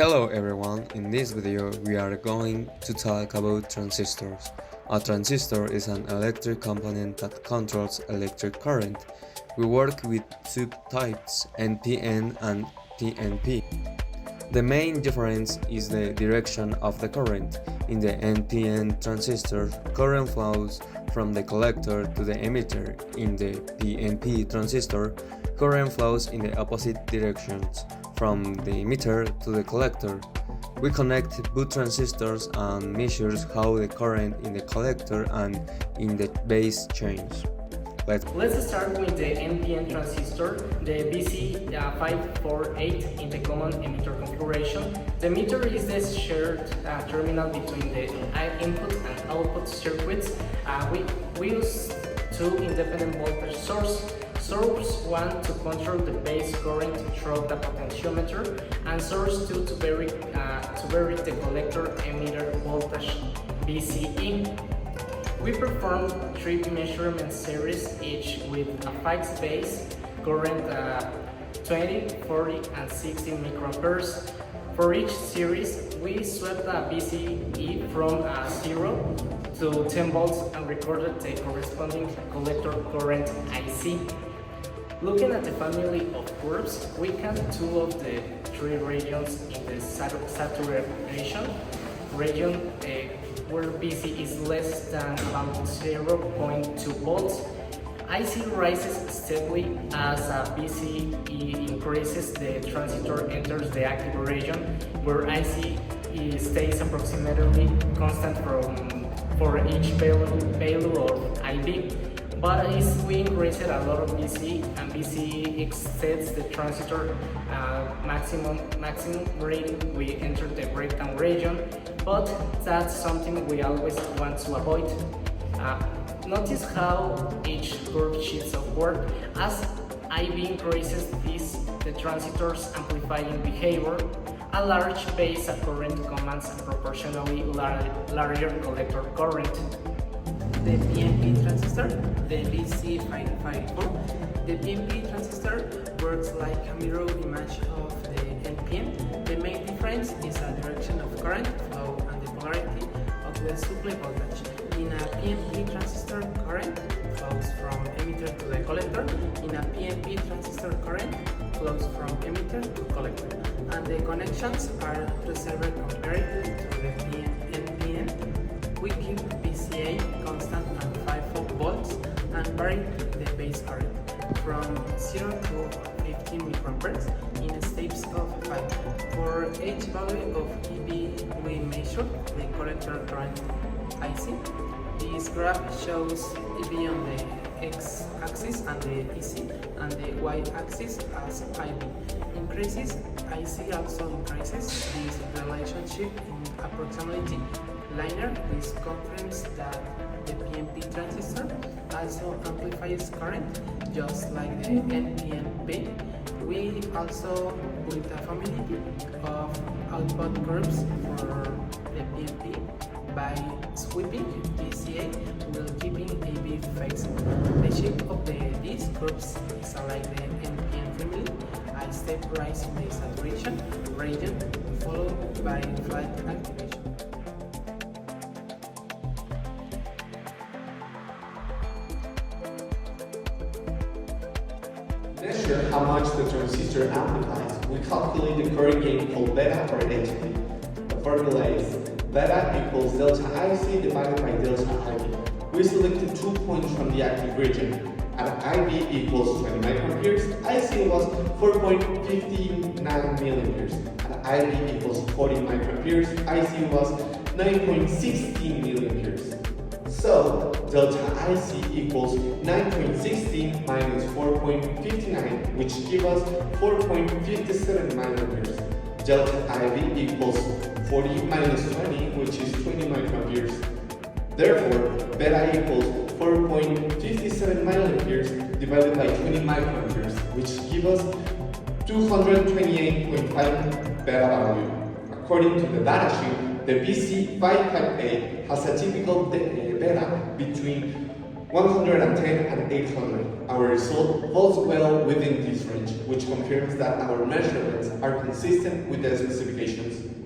Hello everyone, in this video we are going to talk about transistors. A transistor is an electric component that controls electric current. We work with two types, NPN and PNP. The main difference is the direction of the current. In the NPN transistor, current flows from the collector to the emitter. In the PNP transistor, current flows in the opposite directions, from the emitter to the collector. We connect both transistors and measure how the current in the collector and in the base change. Let's start with the NPN transistor, the BC548 in the common emitter configuration. The emitter is the shared terminal between the input and output circuits. We use two independent voltage sources. Source 1 to control the base current through the potentiometer, and source 2 to vary the collector emitter voltage BCE. We perform three measurement series, each with a fixed base current 20, 40, and 60 microamperes. For each series, we swept the BCE from 0 to 10 volts and recorded the corresponding collector current IC. Looking at the family of curves, we count two of the three regions in the saturation region where BC is less than about 0.2 volts. IC rises steadily as BCE increases. The transistor enters the active region, where IC stays approximately constant for each value of IB. But as we increase a lot of BC and BC exceeds the transistor maximum rating, we enter the breakdown region, but that's something we always want to avoid. Notice how each curve shifts upward. As IB increases, the transistor's amplifying behavior. A large base current commands a proportionally larger collector current. The PNP transistor, the BC554. The PNP transistor works like a mirror image of the NPN. The main difference is the direction of current flow and the polarity of the supply voltage. In a PNP transistor, current flows from emitter to the collector. In a PNP transistor, current flows from emitter to collector. And the connections are preserved compared to the NPN. We keep BCA constant at 5 volts and vary the base current from 0 to 15 microamperes in steps of 5. For each value of EB, we measure the collector current IC. This graph shows EB on the x-axis and the EC, and the y-axis as IB increases. IC also increases. This relationship in approximately linear. This confirms that the PNP transistor also amplifies current, just like the NPNP. We also built a family of output curves for the PNP by sweeping BCA while keeping AB fixed. The shape of these curves is like the NPN family, a step rise in the saturation region followed by flat activation. Measure how much the transistor amplifies. We calculate the current gain called beta or HP. The formula is beta equals delta IC divided by delta IB. We selected 2 points from the active region. At IB equals 20 microamperes, IC was 4.59 milliamperes. At IB equals 40 microamperes, IC was 9.16 milliamperes. So, delta IC equals 9.16 minus 4.59, which gives us 4.57 milliamperes. Delta IB equals 40 minus 20, which is 20 microamperes. Therefore, beta equals 4.57 milliamperes divided by 20 microamperes, which gives us 228.5 beta value. According to the datasheet, the BC558 has a typical beta between 110 and 800. Our result falls well within this range, which confirms that our measurements are consistent with the specifications.